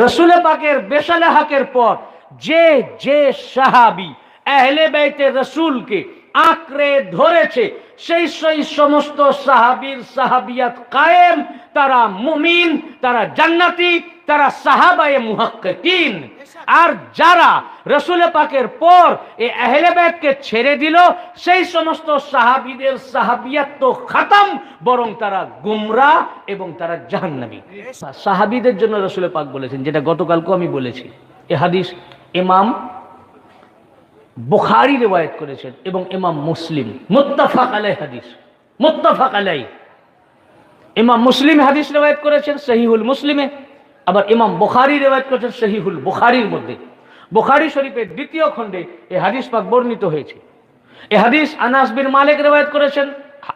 রাসূল পাকের বেসালাহাকের পর যে যে সাহাবী আহলে বাইতে রাসূলকে আঁকড়ে ধরেছে সেই সমস্ত সাহাবীর সাহাবিয়াত কায়েম, তারা মুমিন, তারা জান্নাতি, তারা সাহাবায়ে মুহাক্কিকিন। আর যারা রাসূল পাকের পর এই আহলে বাইতকে ছেড়ে দিল সেই সমস্ত সাহাবীদের সাহাবিয়াত তো খতম, বরং তারা গুমরাহ এবং তারা জাহান্নামী। সাহাবীদের জন্য রাসূল পাক বলেছেন, যেটা গতকালকে আমি বলেছি, এই হাদিস ইমাম বুখারী রিওয়ায়াত করেছেন এবং ইমাম মুসলিম, মুত্তাফাক আলাইহি হাদিস, মুত্তাফাক আলাইহি। ইমাম মুসলিম হাদিস রিওয়ায়াত করেছেন সহিহুল মুসলিমে, আবার ইমাম বুখারী রিওয়ায়াত করেছেন সহিহুল বুখারীর মধ্যে। বুখারী শরীফের দ্বিতীয় খণ্ডে এই হাদিস পাক বর্ণিত হয়েছে। এই হাদিস আনাস বিন মালিক রিওয়ায়াত করেছেন,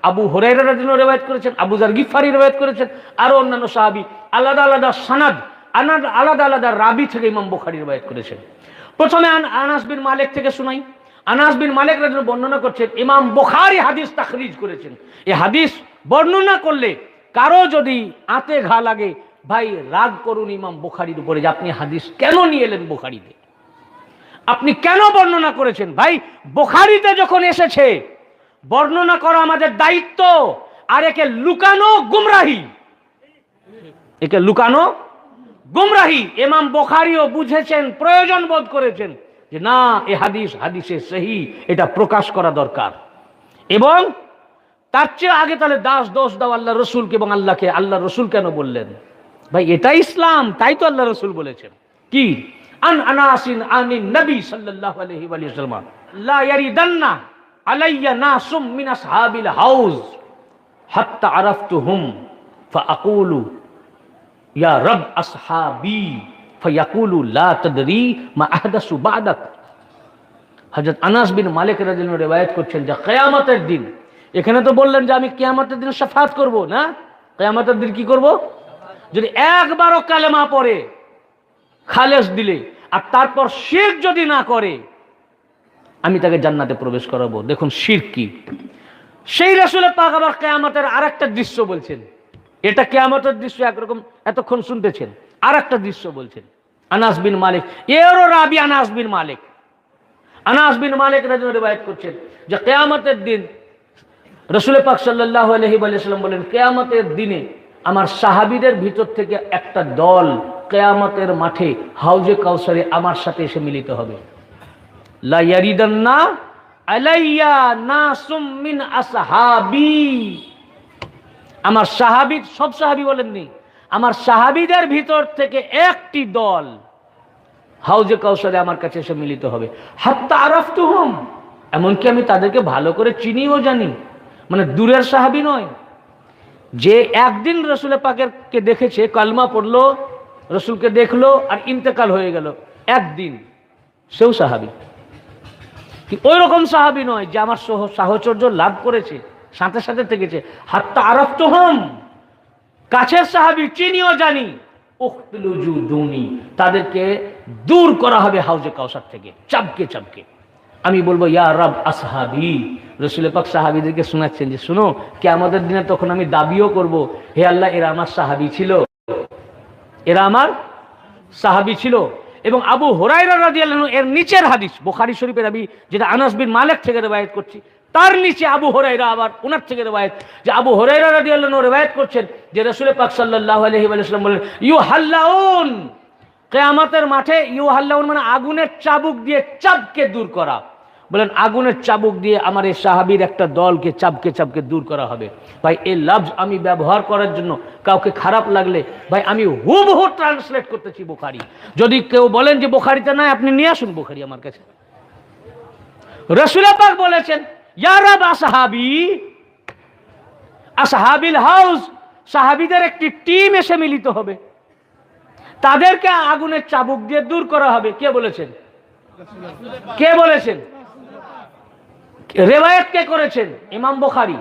আবু হুরায়রা রাদিয়াল্লাহু আনহু রিওয়ায়াত করেছেন, আবু যার গিফারি রিওয়ায়াত করেছেন, আর অন্যান্য সাহাবী আলাদা আলাদা সনদ, আলাদা আলাদা রাবি থেকে ইমাম বুখারী রিওয়ায়াত করেছেন। প্রথমে আনাস বিন মালিক থেকে শুনাই। আনাস বিন মালিক রাদিয়াল্লাহু বর্ণনা করছেন, ইমাম বুখারী হাদিস তাখরিজ করেছেন। এই হাদিস বর্ণনা করলে কারো যদি আতে ঘা লাগে, ভাই রাগ করুন ইমাম বুখারীর উপরে যে আপনি হাদিস কেন নিয়ে এলেন বুখারীতে, আপনি কেন বর্ণনা করেছেন। ভাই বুখারীতে যখন এসেছে বর্ণনা করা আমাদের দায়িত্ব, আর একে লুকানো গুমরাহি, একে লুকানো গুমরাহি। ইমাম বুখারীও বুঝেছেন, প্রয়োজন বোধ করেছেন যে না, এই হাদিস হাদিসে সহি, এটা প্রকাশ করা দরকার। এবং তার চেয়ে আগে তাহলে দোষ দাও আল্লাহ রসুলকে এবং আল্লাহকে। আল্লাহ রসুল কেন বললেন? ভাই এটাই ইসলাম, তাই তো আল্লাহ রসুল বলেছেন কি, আন আনাসিন আনিন নবী সাল্লাল্লাহু আলাইহি ওয়া সাল্লাম লা ইয়ারিদান্না আলাইয়া নাসুম মিন আসহাবিল হাউজ হাত্তা আরাফতুহুম ফাআকুলু ইয়া রব আসহাবি ফায়াকুলু লা তাদরি মা আহদাসু বাদাক। হযরত আনাস বিন মালিক রাদিয়াল্লাহু আনহু রিওয়ায়াত করছেন যে কিয়ামতের দিন, এখানে তো বললেন যে আমি কিয়ামতের দিন শাফাআত করব না, কিয়ামতের দিন কি করব? যদি একবারও কালেমা পড়ে খালেস দিলে আর তারপর শিরক যদি না করে, আমি তাকে জান্নাতে প্রবেশ করাবো। দেখুন শিরক কি। সেই রাসূল পাক আবার কিয়ামতের আরেকটা দৃশ্য বলছেন। এটা কিয়ামতের দৃশ্য একরকম এতক্ষণ শুনতেছেন, আরেকটা দৃশ্য বলছেন। আনাস বিন মালিক, এরও রাবি আনাস বিন মালিক। আনাস বিন মালিক রাদিয়াল্লাহু আনহু রিওয়ায়াত করছেন যে কিয়ামতের দিন রাসূল পাক সাল্লাল্লাহু আলাইহি ওয়া সাল্লাম বলেন, কিয়ামতের দিনে আমার সাহাবীদের ভিতর থেকে একটা দল কিয়ামতের মাঠে হাউজে কাউসারে আমার সাথে এসে মিলিত হবে। লা ইয়ারিদান্না আলাইয়া নাসুম মিন আসহাবি, আমার সাহাবী, সব সাহাবী বলেননি, আমার সাহাবীদের ভিতর থেকে একটি দল হাউজে কাউসারে আমার কাছে এসে মিলিত হবে। হাত্তা আরাফতুহুম, এমনকি আমি তাদেরকে ভালো করে চিনিও জানি, মানে দূরের সাহাবী নয়, যে একদিন রাসূল পাকেরকে দেখেছে, কালমা পড়লো, রসুলকে দেখলো আর ইন্তেকাল হয়ে গেল একদিন, সেও সাহাবী। ওই রকম সাহাবী নয় যে আমার সাহচর্য লাভ করেছে, সাথে সাথে থেকেছে। হাত্তা আরাফতুহুম, কাছের সাহাবী, চিনিও জানি। উখতুলুজুদুনি, তাদেরকে দূর করা হবে হাউজে কাউসার থেকে চাপকে চাপকে। আমি বলবো ইয়া রব আসহাবি। রাসূল পাক সাহাবীদেরকে শোনাচ্ছেন যে শুনো, কিয়ামতের দিনে তখন আমি দাবিও করব, হে আল্লাহ এরা আমার সাহাবী ছিল, এরা আমার সাহাবী ছিল। এবং আবু হুরায়রা রাদিয়াল্লাহু আনহু এর নিচের হাদিস, বুখারী শরীফের আমি যেটা আনাস বিন মালিক থেকে রিওয়ায়াত করছি, তার নিচে আবু হুরায়রা আবার ওনার থেকে রিওয়ায়াত, যে আবু হুরায়রা রাদিয়াল্লাহু আনহু রিওয়ায়াত করছেন যে রাসূল পাক সাল্লাল্লাহু আলাইহি ওয়া সাল্লাম বলেন, ইউহাল্লাউন, কিয়ামতের মাঠে ইউহাল্লাউন মানে আগুনের চাবুক দিয়ে চাবকে দূর করা। বলেন আগুনের চাবুক দিয়ে আমার এই সাহাবীর একটা দলকে চাবকে চাবকে দূর করা হবে। ভাই এই লফজ আমি ব্যবহার করার জন্য কাউকে খারাপ লাগলে, ভাই আমি হুবহু ট্রান্সলেট করতেছি বুখারী। যদি কেউ বলেন যে বুখারীতে নাই, আপনি নিয়ে আসুন বুখারী আমার কাছে। রাসূল পাক বলেছেন ইয়া রাব আসহাবি, আসহাবিল হাউজ, সাহাবীদের একটি টিম এসে মিলিত হবে, তাদেরকে আগুনের চাবুক দিয়ে দূর করা হবে। কে বলেছেন? কে বলেছেন? রিওয়ায়াত কে করেছেন? ইমাম বুখারী।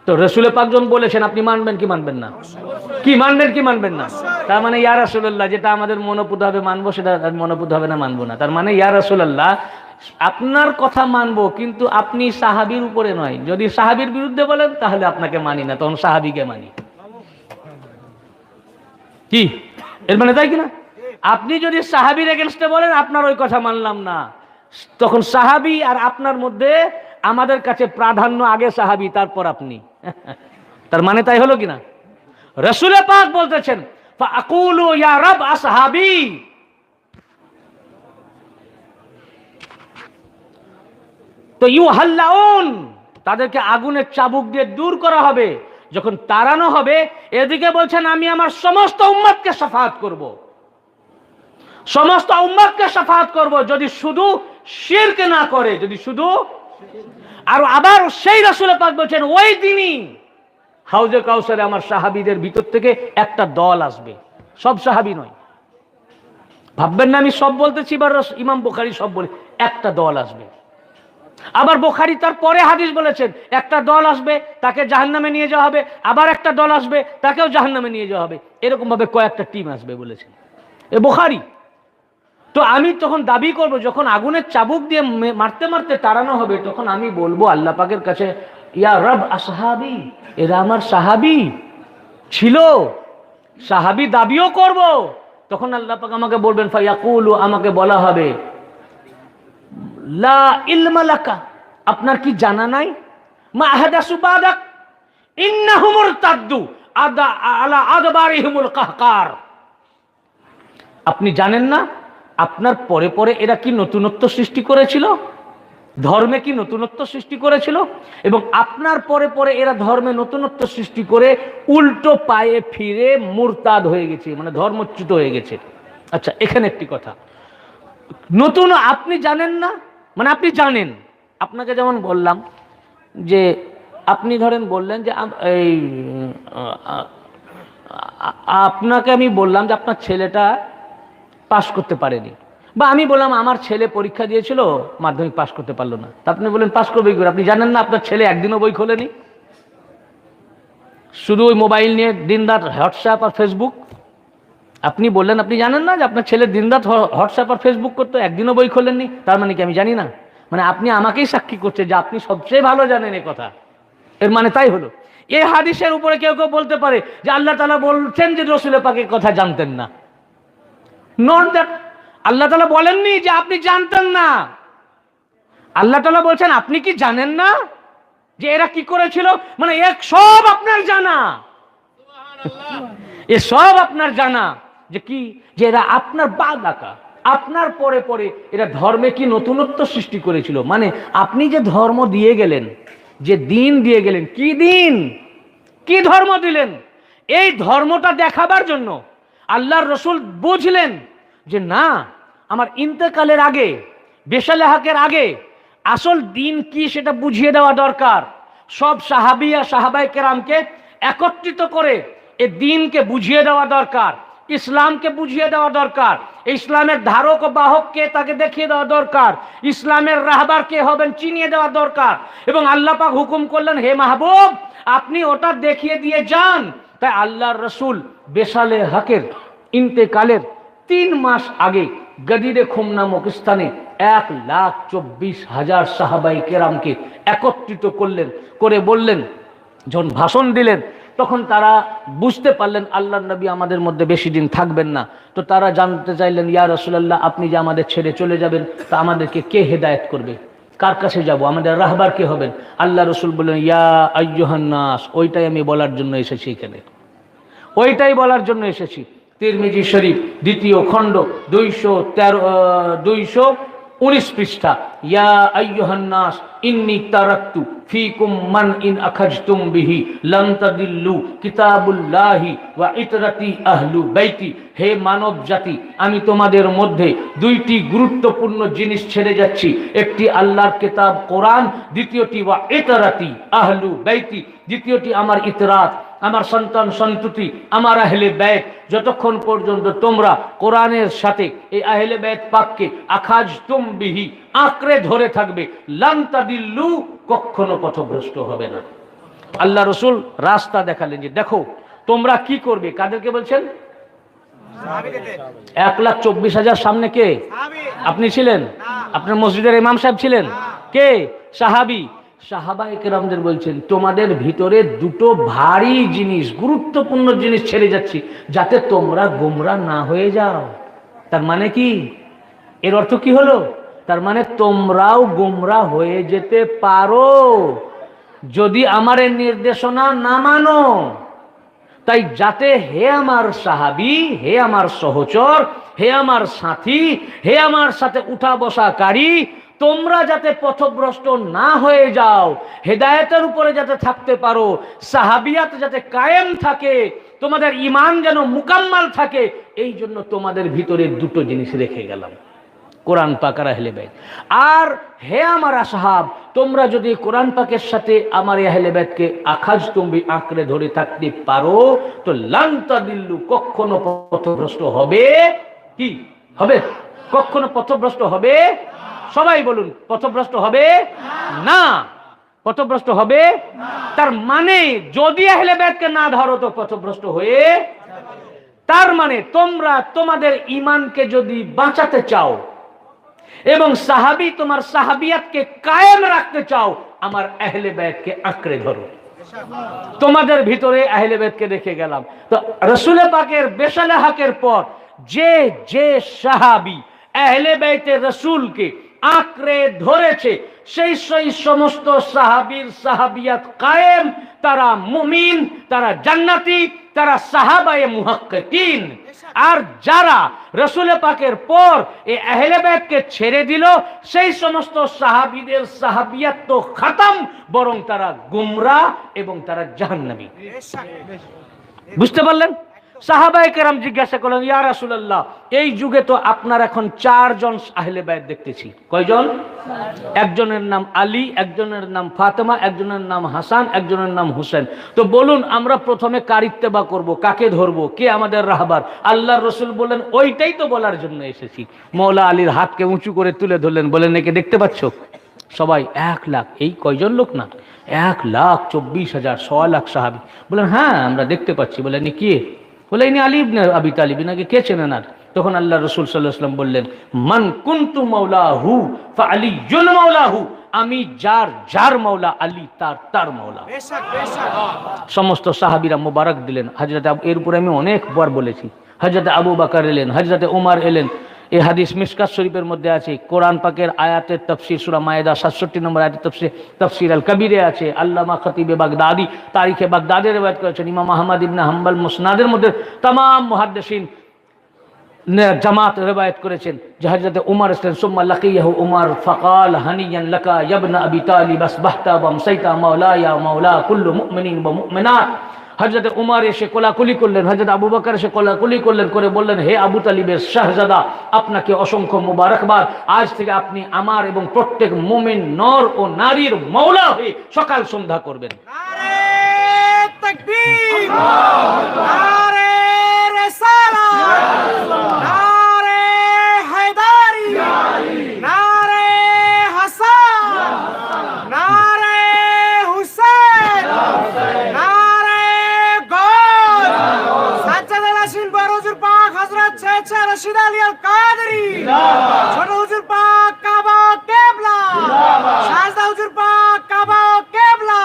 তো রাসূল পাক যখন বলেছেন, আপনি মানবেন কি মানবেন না? কি মানবেন কি মানবেন না? তার মানে ইয়া রাসূলুল্লাহ, যেটা আমাদের মনোপুত হবে মানবো, সেটা মনোপুত হবে না মানবো না। তার মানে ইয়া রাসূলুল্লাহ, আপনার কথা মানবো, কিন্তু আপনি সাহাবীর উপরে নয়। যদি সাহাবীর বিরুদ্ধে বলেন তাহলে আপনাকে মানি না, তখন সাহাবীকে মানি। কি এর মানে তাই কিনা? আপনি যদি সাহাবীর এগেনস্টে বলেন আপনার ওই কথা মানলাম না, তখন সাহাবী আর আপনার মধ্যে আমাদের কাছে প্রাধান্য আগে সাহাবী তারপর আপনি। তার মানে তাই হলো কিনা? রাসূল পাক বলতেছেন ফাকুলু ইয়া রাব আসহাবী, তো ইউহাল্লাউন, তাদেরকে আগুনের চাবুক দিয়ে দূর করা হবে, যখন তাড়ানো হবে। এদিকে বলছেন আমি আমার সমস্ত উম্মতকে শাফাআত করব, সমস্ত উম্মতকে শাফাআত করব যদি শুধু শিরক না করে, যদি শুধু। আর আবার সেই রাসূল পাক বলছেন ওই দিনই হাউজে কাউসারে আমার সাহাবীদের ভিতর থেকে একটা দল আসবে, সব সাহাবী নয়। ভাববেন না আমি সব বলতেছি বা ইমাম বুখারী সব বলে, একটা দল আসবে। আবার বুখারী তার পরে হাদিস বলেছেন একটা দল আসবে তাকে জাহান্নামে নিয়ে যাওয়া হবে, আবার একটা দল আসবে তাকেও জাহান্নামে নিয়ে যাওয়া হবে, এরকম ভাবে কয়েকটা টিম আসবে বলেছেন এ বুখারী। তো আমি তখন দাবি করব যখন আগুনের চাবুক দিয়ে মারতে মারতে তাড়ানো হবে, তখন আমি বলবো আল্লাহ পাকের কাছে ইয়া রব আসহাবী, এরা আমার সাহাবী ছিল, সাহাবী দাবিও করব। তখন আল্লাহ পাক আমাকে বলবেন ফায়াকুলু, আমাকে বলা হবে লা ইলমা লাকা, আপনার কি জানা নাই? মা আহাদাসু বাদাক ইন্নাহুম মুরতাদ্দু আলা আদবারিহিমুল কাহকার, আপনি জানেন না আপনার পরে পরে এরা কি নতুনত্ব সৃষ্টি করেছিল, ধর্মে কি নতুনত্ব সৃষ্টি করেছিল, এবং আপনার পরে পরে এরা ধর্মে নতুনত্ব সৃষ্টি করে উল্টো পায়ে ফিরে মুরতাদ হয়ে গেছে, মানে ধর্মচ্যুত হয়ে গেছে। আচ্ছা এখানে একটি কথা, নতুন আপনি জানেন না, মানে আপনি জানেন, আপনাকে যেমন বললাম যে আপনি ধরেন বললেন যে এই আপনাকে আমি বললাম যে আপনার ছেলেটা পাস করতে পারেনি, বা আমি বললাম আমার ছেলে পরীক্ষা দিয়েছিল মাধ্যমিক পাস করতে পারলো না, তা আপনি বললেন পাস করবে কি করে? আপনি জানেন না আপনার ছেলে একদিনও বই খোলেনি, শুধু ওই মোবাইল নিয়ে দিনরাত হোয়াটসঅ্যাপ আর ফেসবুক। আপনি বললেন আপনি জানেন না যে আপনার ছেলে দিনরাত হোয়াটসঅ্যাপ আর ফেসবুক করতো, একদিনও বই খোলেননি, তার মানে কি আমি জানি না? মানে আপনি আমাকেই সাক্ষী করছে যে আপনি সবচেয়ে ভালো জানেন এ কথা, এর মানে তাই হলো। এই হাদিসের উপরে কেউ কেউ বলতে পারে যে আল্লাহ তাআলা বলছেন যে রাসূল পাকের কথা জানতেন না, নট দ্যাট, আল্লাহ তাআলা বলেননি যে আপনি জানতেন না, আল্লাহ তাআলা বলছেন আপনি কি জানেন না যে এরা কি করেছিল, মানে এক সব আপনার জানা, এ সব আপনার জানা যে কি, যে এরা আপনার বাদাকা, আপনার পরে পরে এরা ধর্মে কি নতুনত্ব সৃষ্টি করেছিল। মানে আপনি যে ধর্ম দিয়ে গেলেন, যে দিন দিয়ে গেলেন, কি দিন কি ধর্ম দিলেন, এই ধর্মটা দেখাবার জন্য আল্লাহর রাসূল বুঝলেন যে না, আমার ইন্তেকালের আগে, বেশালেহাকের আগে আসল দিন কি সেটা বুঝিয়ে দেওয়া দরকার। সব সাহাবী আর সাহাবায়ে কেরামকে একত্রিত করে এ দিনকে বুঝিয়ে দেওয়া দরকার, ইসলামকে বুঝিয়ে দেওয়া দরকার, ইসলামের ধারক ও বাহককে তাকে দেখিয়ে দেওয়া দরকার, ইসলামের রাহবার কে হবেন চিনিয়ে দেওয়া দরকার। এবং আল্লাহ পাক হুকুম করলেন হে মাহবুব আপনি ওটা দেখিয়ে দিয়ে যান। তাই আল্লাহর রাসূল বেশালে হকের ইন্তেকালের 3 মাস আগে গদিরে খুম নামক স্থানে 1,24,000 সাহাবায়ে কেরামকে একত্রিত করলেন, করে বললেন, যখন ভাষণ দিলেন তখন তারা বুঝতে পারলেন আল্লাহর নবী আমাদের মধ্যে বেশি দিন থাকবেন না। তো তারা জানতে চাইলেন ইয়া রাসূলুল্লাহ আপনি যে আমাদের ছেড়ে চলে যাবেন তা আমাদেরকে কে হেদায়েত করবে, কার কাছে যাব, আমাদের রাহবার কে হবেন? আল্লাহ রাসূল বললেন ইয়া আইয়ুহান নাস, ওইটাই আমি বলার জন্য এসেছি এখানে, ওইটাই বলার জন্য এসেছি। তিরমিজি শরীফ 2য় খণ্ড 219 পৃষ্ঠা, ইয়া আইয়ুহান নাস ইন্নী তারাকতু ফীকুম মান ইন আখাজতুম বিহি লান তাদিল্লু কিতাবুল্লাহি ওয়া ইতরাতি আহলু বাইতি, হে মানব জাতি আমি তোমাদের মধ্যে 2টি গুরুত্বপূর্ণ জিনিস ছেড়ে যাচ্ছি, একটি আল্লাহর কিতাব কোরআন, দ্বিতীয়টি ওয়া ইতরাতি আহলু বাইতি, দ্বিতীয়টি আমার ইতরাত, আমার সন্তান সন্ততি, আমার আহলে বাইত। যতক্ষণ পর্যন্ত তোমরা কোরআনের সাথে এই আহলে বাইত পাককে আখাজতুম বিহি আঁকড়ে ধরে থাকবে, লান তাদিল্লু কখনো পথভ্রষ্ট হবে না। আল্লাহ রাসূল রাস্তা দেখালেন যে দেখো তোমরা কি করবে। কাদেরকে বলছেন? 1,24,000 সামনে কে? আপনি ছিলেন? আপনার মসজিদের ইমাম সাহেব ছিলেন? কে? সাহাবী। সাহাবায়ে কেরামদের বলছেন তোমাদের ভিতরে দুটো ভারী জিনিস, গুরুত্বপূর্ণ জিনিস ছেড়ে যাচ্ছি যাতে তোমরা গোমরা না হয়ে যাও। তার মানে কি? এর অর্থ কি হলো? তার মানে তোমরাও গোমরা হয়ে যেতে পারো যদি আমার এই নির্দেশনা না মানো। তাই যাতে হে আমার সাহাবী, হে আমার সহচর, হে আমার সাথী, হে আমার সাথে উঠা বসাকারী, তোমরা যাতে পথভ্রষ্ট না হয়ে যাও, হেদায়েতের উপরে যাতে থাকতে পারো, সাহাবিয়াত যাতে কায়েম থাকে, তোমাদের ঈমান যেন মুকাম্মাল থাকে, এই জন্য তোমাদের ভিতরে দুটো জিনিস রেখে গেলাম, কোরআন পাক আর আহলে বাইত। আর হে আমার আসহাব, তোমরা যদি কোরআন পাকের সাথে আমার আহলে বাইতকে আখাজ তুমি আঁকড়ে ধরে থাকতে পারো তো লান তাদিল্লু, কখনো পথভ্রষ্ট হবে কি হবে? কখনো পথভ্রষ্ট হবে? সবাই বলুন, পথভ্রষ্ট হবে না। পথভ্রষ্ট হবে তার মানে যদি আহলে বাইতকে না ধরো তো পথভ্রষ্ট হয়ে, তার মানে তোমরা তোমাদের ঈমানকে যদি বাঁচাতে চাও এবং সাহাবী তোমার সাহাবিয়াতকে কায়েম রাখতে চাও, আমার আহলে বাইতকে আঁকড়ে ধরো। তোমাদের ভিতরে আহলে বাইতকে রেখে গেলাম। তো রাসূল পাকের বেশালাহাকের পর যে যে সাহাবী আহলে বাইতে রাসূলকে আঁকড়ে ধরেছে, সেই সমস্ত সাহাবীর সাহাবিয়াত কায়েম, তারা মুমিন, তারা জান্নাতি, তারা সাহাবায়ে মুহাক্কিকিন। আর যারা রাসূল পাকের পর এই আহলে বাইতকে ছেড়ে দিল, সেই সমস্ত সাহাবীদের সাহাবিয়াত তো খতম, বরং তারা গুমরাহ এবং তারা জাহান্নামী। বুঝতে পারলেন? সাহাবায়ে কেরাম জিজ্ঞাসা করলেন, ইয়া রাসূলুল্লাহ, এই যুগে তো আপনার এখন 4 জন আহলে বাইত দেখতেছি। কয়জন? একজনের নাম আলী, একজনের নাম ফাতেমা, একজনের নাম হাসান, একজনের নাম হুসেন। তো বলুন আমরা প্রথমে কার ইত্তেবা করব, কাকে ধরবো, কে আমাদের রাহবার? আল্লাহর রাসূল বললেন, ওইটাই তো বলার জন্য এসেছি। মওলা আলীর হাতকে উঁচু করে তুলে ধরলেন, বলেন একে দেখতে পাচ্ছ? সবাই 1 লাখ, এই কয়জন লোক না, 1,24,000, 100 লাখ সাহাবী। বলেন হ্যাঁ আমরা দেখতে পাচ্ছি। বলেন কে? বলে ইনি আলী ইবনে আবি তালিব। নাকি কে চেনেন? আর তখন আল্লাহ রাসূল সাল্লাল্লাহু আলাইহি ওয়াসাল্লাম বললেন, মান কুনতু মাওলাহু ফাআলিয়ুন মাওলাহু, আমি যার যার মাওলা, আলী তার মাওলা। সমস্ত সাহাবীরা মোবারক দিলেন। হযরত এর উপরে আমি অনেকবার বলেছি, হযরত আবু বকর এলেন, হযরত ওমর এলেন। এই হাদিস মিশকাত শরীফের মধ্যে আছে। কোরআন পাকের আয়াতের তাফসীর সূরা মায়েদা 67 নম্বর আয়াতের তাফসীর আল কবীরে আছে। আল্লামা খতিবে বাগদাদি তারিখে বাগদাদে রিওয়ায়াত করেছেন। ইমাম আহমদ ইবনে হাম্বল মুসনাদের মধ্যে तमाम মুহাদ্দিসিন জামাত রিওয়ায়াত করেছেন যে হযরত ওমর ইসলাম সুম্মা লাকিয়াহু ওমর ফাকাল হানিয়ান লাকা ইয়া ইবনে আবি তালিব আসবাহতা ওয়া আমসাইতা মাওলা ইয়া মাওলা কুল্লু মুমিনিন ওয়া মুমিনাত। হযরত উমর এসে কোলাকুলি করলেন, হযরত আবু বকর এসে কোলাকুলি করলেন, করে বললেন, হে আবু তালিবের শাহজাদা, আপনাকে অসংখ্য মুবারকবাদ। আজ থেকে আপনি আমার এবং প্রত্যেক মুমিন নর ও নারীর মাওলা হয়ে সকাল সন্ধ্যা করবেন। নারে তাকবীর, নারে রিসালাত, নারে হায়দারি, নারে হাসান, নারে হুসেন, নারে গোল, সাজ্জাদ আল-হাসিন বড় হুজুর পাক হযরত শেখ রশিদ আলী আল কাদরি, ছোট হুজুর পাক কাবা কেবলা, শাহজাদা হুজুর পাক কাবা কেবলা,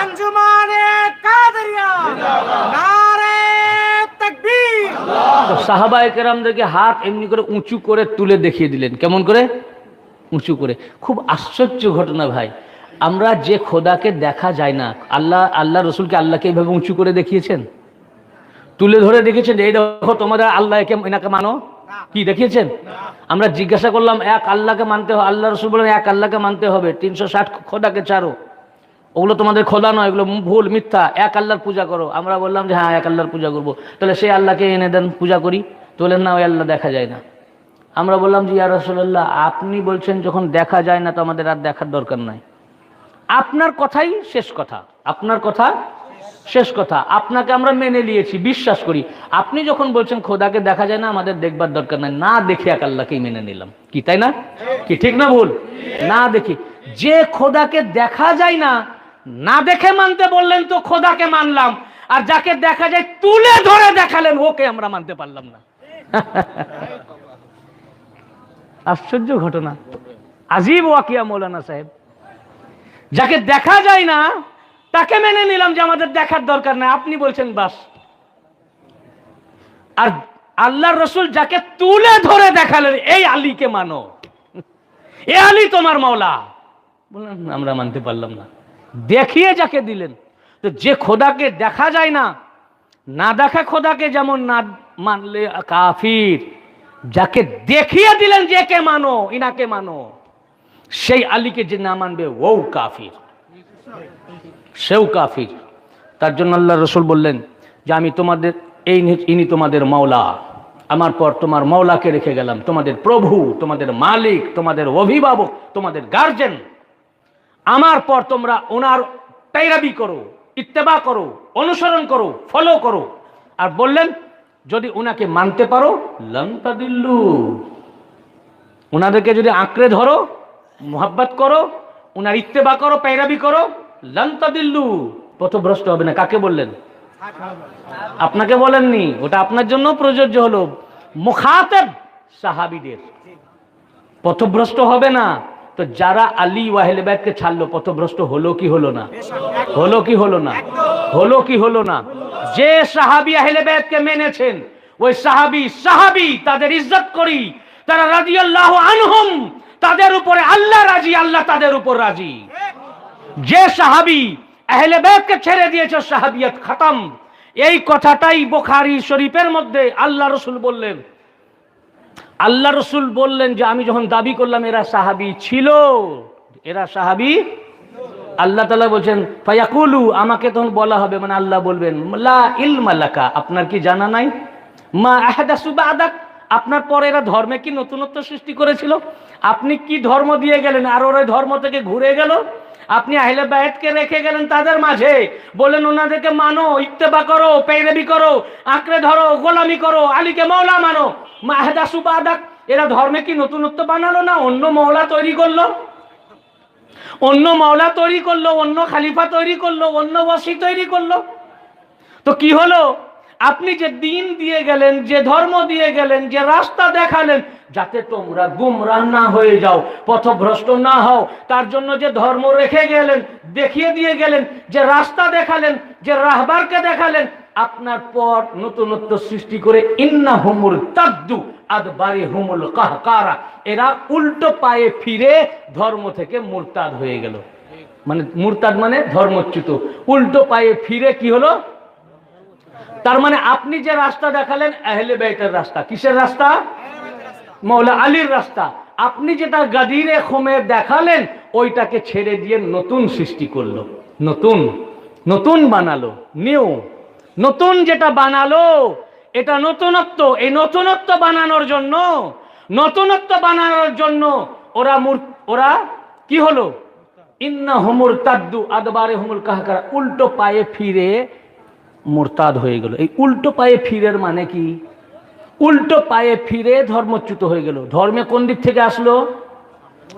আঞ্জুমানে কাদরিয়া, নারে তাকবীর। সাহাবায়ে কেরামদেরকে হাত এমনি করে উঁচু করে তুলে দেখিয়ে দিলেন। কেমন করে? উঁচু করে। খুব আশ্চর্য ঘটনা ভাই। আমরা যে খোদাকে দেখা যায় না, আল্লাহ রসুলকে আল্লাহকে এইভাবে উঁচু করে দেখিয়েছেন, তুলে ধরে দেখেছেন, এই দেখো তোমাদের আল্লাহ, এনাকে মানো। কি দেখিয়েছেন? আমরা জিজ্ঞাসা করলাম, এক আল্লাহকে মানতে হবে? আল্লাহ রসুল বলেন, এক আল্লাহকে মানতে হবে, 360 খোদাকে ছাড়ো, ওগুলো তোমাদের খোদা নয়, এগুলো ভুল, মিথ্যা, এক আল্লাহর পূজা করো। আমরা বললাম যে হ্যাঁ এক আল্লাহর পূজা করবো। তাহলে সেই আল্লাহকে এনে দেন, পূজা করি। বললেন না, ওই আল্লাহ দেখা যায় না। আমরা বললাম যে ইয়া রাসূলুল্লাহ, আপনি বলছেন যখন দেখা যায় না তো আমাদের আর দেখার দরকার নাই। আপনার কথাই শেষ কথা, আপনার কথা শেষ কথা, আপনাকে আমরা মেনে নিয়েছি, বিশ্বাস করি। আপনি যখন বলছেন খোদাকে দেখা যায় না, আমাদের দেখবার দরকার নাই, না দেখে এক আল্লাহকেই মেনে নিলাম। কি তাই না? কি ঠিক না ভুল? না দেখে, যে খোদাকে দেখা যায় না, না দেখে মানতে বললেন তো খোদাকে মানলাম, আর যাকে দেখা যায় তুলে ধরে দেখালেন ওকে আমরা মানতে পারলাম না। আশ্চর্য ঘটনা, আজীব ওয়াকিয়া মৌলানা সাহেব। যাকে দেখা যায় না তাকে মেনে নিলাম যে আমাদের দেখার দরকার নাই, আপনি বলছেন বাস। আর আল্লাহর রসুল যাকে তুলে ধরে দেখালেন এই আলীকে মানো, এ আলী তোমার মাওলা, বললেন আমরা মানতে পারলাম না। দেখিয়ে যাকে দিলেন, তো যে খোদাকে দেখা যায় না, না দেখা খোদাকে যেমন না মানলে কাফির, যাকে দেখিয়ে দিলেন যে কে মানো, ইনাকে মানো, সেই আলীকে যে না মানবে ও কাফির, সেও কাফির। তার জন্য আল্লাহ রসুল বললেন যে আমি তোমাদের ইনি তোমাদের মাওলা, আমার পর তোমার মাওলাকে রেখে গেলাম, তোমাদের প্রভু, তোমাদের মালিক, তোমাদের অভিভাবক, তোমাদের গার্জেন। আমার পর তোমরা ওনার পেরাবি করো, ইত্তেবা করো, অনুসরণ করো, ফলো করো। আর বললেন যদি ওনাকে মানতে পারো লান তাদিল্লু, ওনাদেরকে যদি আঁকড়ে ধরো, মোহাব্বত করো, ওনার ইত্তেবা করো, পেরাবি করো, লান তাদিল্লু, পথভ্রষ্ট হবে না। কাকে বললেন? আপনাকে বলেননি, ওটা আপনার জন্য প্রযোজ্য হলো। মুখাতেব সাহাবীদের, পথভ্রষ্ট হবে না। তো যারা আলী ওয়াহেল বাইতকে ছাড়লো পথভ্রষ্ট হলো কি হলো না? হলো কি হলো না? হলো কি হলো না? যে সাহাবী আহলে বাইতকে মেনেছেন ওই সাহাবী তাদের ইজ্জত করি, তারা রাদিয়াল্লাহু আনহুম, তাদের উপরে আল্লাহ রাজি, আল্লাহ তাদের উপর রাজি। যে সাহাবী আহলে বাইতকে ছেড়ে দিয়েছে সাহাবিয়ত খতম। এই কথাটাই বুখারী শরীফের মধ্যে আল্লাহ রাসূল বললেন। আল্লাহ রসুল বললেন যে আমি যখন দাবি করলাম এরা সাহাবী ছিল, এরা সাহাবী, আল্লাহ তাআলা বলছেন ফায়াকুলু, আমাকে তখন বলা হবে, মানে আল্লাহ বলবেন লা ইলমা লাকা, আপনার কি জানা নাই? মা আহদাসু বাদাক, আপনার পরে এরা ধর্মে কি নতুনত্ব সৃষ্টি করেছিল? আপনি কি ধর্ম দিয়ে গেলেন আর ওরা ধর্ম থেকে ঘুরে গেল? আপনি আহলে বাইতকে রেখে গেলেন তাদের মাঝে, বলেন ওনাদেরকে মানো, ইত্তেবা করো, পেরাবি করো, আঁকড়ে ধরো, গোলামি করো, আলীকে মাওলা মানো। মাহদাসু বাদাক, এরা ধর্মে কি নতুনত্ব বানালো না? অন্য মাওলা তৈরি করলো, অন্য মাওলা তৈরি করলো, অন্য খালিফা তৈরি করলো, অন্য ওয়াসি তৈরি করলো। তো কি হলো? আপনি যে দিন দিয়ে গেলেন, যে ধর্ম দিয়ে গেলেন, যে রাস্তা দেখালেন, যাতে তোমরা গুমরাহ না হয়ে যাও, পথভ্রষ্ট না হও, তার জন্য যে ধর্ম রেখে গেলেন, দেখিয়ে দিয়ে গেলেন, যে রাস্তা দেখালেন, যে রাহবারকে দেখালেন, আপনার পর নতুনত্ব সৃষ্টি করে ইন্নাহুমুল তাদ্দু আদবারিহুমুল কাহকারা, এরা উল্টো পায়ে ফিরে ধর্ম থেকে মুরতাদ হয়ে গেল। মানে মুরতাদ মানে ধর্মচ্যুত, উল্টো পায়ে ফিরে কি হলো? তার মানে আপনি যে রাস্তা দেখালেন আহলে বাইতের রাস্তা, কিসের রাস্তা? মৌলা আলীর রাস্তা। আপনি যেটা গাদিরে খোমের দেখালেন ওইটাকে ছেড়ে দিয়ে নতুন সৃষ্টি করলো, নতুন বানালো, নিউ নতুন যেটা বানালো, এটা নতুনত্ব। এই নতুনত্ব বানানোর জন্য ওরা কি হলো? ইন্নাহুমুর তাদ্দু আদবারিহুমুল কাহকারা, উল্টো পায়ে ফিরে মুরতাদ হয়ে গেল। এই উল্টো পায়ে ফিরের মানে কি? উল্টো পায়ে ফিরে ধর্মচ্যুত হয়ে গেল। ধর্মে কোন দিক থেকে আসলো?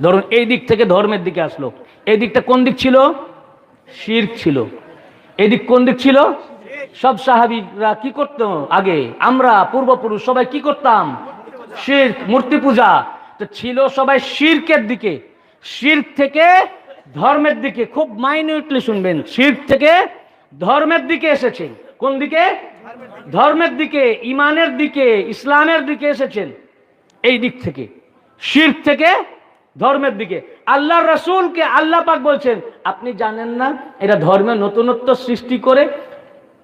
ধরুন এই দিক থেকে ধর্মের দিকে আসলো। এই দিকটা কোন দিক ছিল? শিরক ছিল। এই দিক কোন দিক ছিল? সব সাহাবীরা কি করতো আগে? আমরা পূর্বপুরুষ সবাই কি করতাম? শিরক, মূর্তি পূজা। তো ছিল সবাই শিরকের দিকে, শিরক থেকে ধর্মের দিকে। খুব মাইনিউটলি শুনবেন, শিরক থেকে ধর্মের দিকে এসেছেন। কোন দিকে? ধর্মের দিকে, ইমানের দিকে, ইসলামের দিকে এসেছেন। এই দিক থেকে, শিরক থেকে ধর্মের দিকে। আল্লাহর রাসূলকে আল্লাহ পাক বলছেন আপনি জানেন না এরা ধর্মে নতুনত্ব সৃষ্টি করে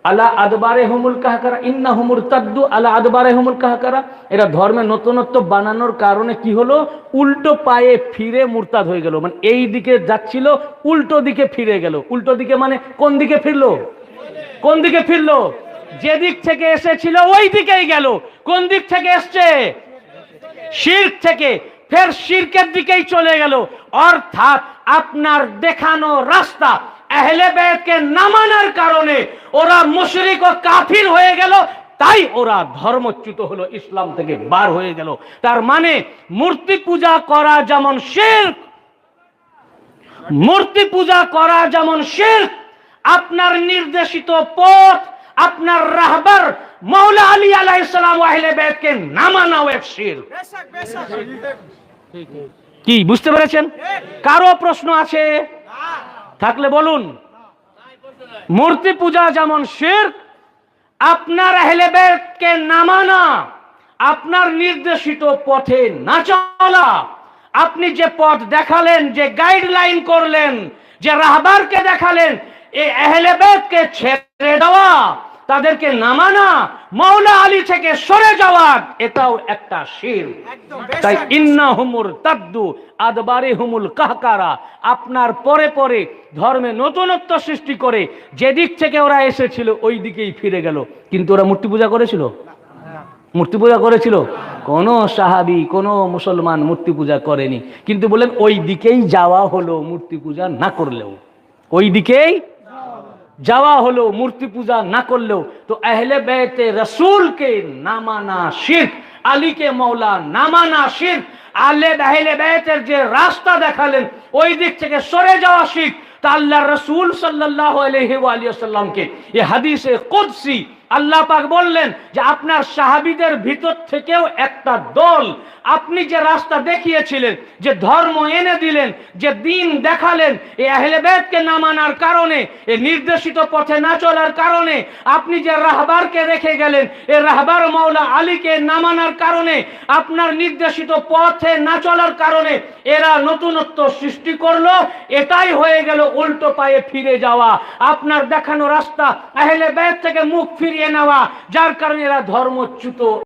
আলা আদবারিহুমুল কাহকারা, ইন্নাহুমুর তাদ্দু আলা আদবারিহুমুল কাহকারা, এরা ধর্মে নতুনত্ব বানানোর কারণে কি হলো? উল্টো পায়ে ফিরে মুরতাদ হয়ে গেল। মানে এই দিকে যাচ্ছিল, উল্টো দিকে ফিরে গেল। উল্টো দিকে মানে কোন দিকে ফিরলো? কোন দিকে ফিরলো? যে দিক থেকে এসেছিল ওই দিকেই গেল। কোন দিক থেকে এসছে? শিরক থেকে, ফের শিরকের দিকেই চলে গেল। অর্থাৎ আপনার দেখানো রাস্তা আহলে বাইতকে না মানার কারণে ওরা মুশরিক ও কাফির হয়ে গেল, তাই ওরা ধর্মচ্যুত হলো, ইসলাম থেকে বার হয়ে গেল। তার মানে মূর্তি পূজা করা যেমন শিরক, আপনার নির্দেশিত পথ, আপনার রাহবার মাওলা আলী আলাইহিস সালাম ও আহলে বাইতকে না মানাও এক শিরক। কি বুঝতে পেরেছেন? কারো প্রশ্ন আছে? থাকলে বলুন। মূর্তি পূজা যেমন শিরক, আপনার আহলে বাইতকে না মানা, আপনার নির্দেশিত পথে না চলা, আপনি যে পথ দেখালেন, যে গাইডলাইন করলেন, যে রাহবারকে দেখালেন, এই আহলে বাইতকে ছেড়ে দেওয়া, তাদেরকে না মানা, মাওলা আলী থেকে সরে যাওয়া, এটাও একটা শিরক। তাই ইন্নাহুমুর তাদ্দু আদবারিহুমুল কাহকারা, আপনার পরে পরে ধর্মে নতুনত্ব সৃষ্টি করে যেদিক থেকে ওরা এসেছিল ওই দিকেই ফিরে গেল। কিন্তু ওরা মূর্তি পূজা করেছিল? মূর্তি পূজা করেছিল? কোন সাহাবী, কোন মুসলমান মূর্তি পূজা করেনি। কিন্তু বলেন ওই দিকেই যাওয়া হলো মূর্তি পূজা না করলেও, ওই দিকেই যাওয়া হলো মূর্তি পূজা না করলেও। তো আহলে বাইতে রাসূলকে না মানা শিরক, আলীকে মাওলা না মানা শিরক, আহলে বাইতের যে রাস্তা দেখালেন ওই দিক থেকে সরে যাওয়া শিরক। তা আল্লাহর রাসূল সাল্লাল্লাহু আলাইহি ওয়া আলিহি ওয়াসাল্লামকে এই হাদিসে কুদসি আল্লাহ পাক বললেন যে আপনার সাহাবীদের ভিতর থেকেও একটা দল, আপনি যে রাস্তা দেখিয়েছিলেন, যে ধর্ম এনে দিলেন, যে দ্বীন দেখালেন, এই আহলে বাইতকে না মানার কারণে, এই নির্দেশিত পথে না চলার কারণে, আপনি যে রাহবারকে রেখে গেলেন, এই রাহবার মাওলা আলীকে না মানার কারণে, আপনার নির্দেশিত পথে না চলার কারণে এরা নতুনত্ব সৃষ্টি করলো। এটাই হয়ে গেল উল্টো পায়ে ফিরে যাওয়া, আপনার দেখানো রাস্তা আহলে বাইত থেকে মুখ ফিরিয়ে নেওয়া, যার কারণে এরা ধর্মচ্যুত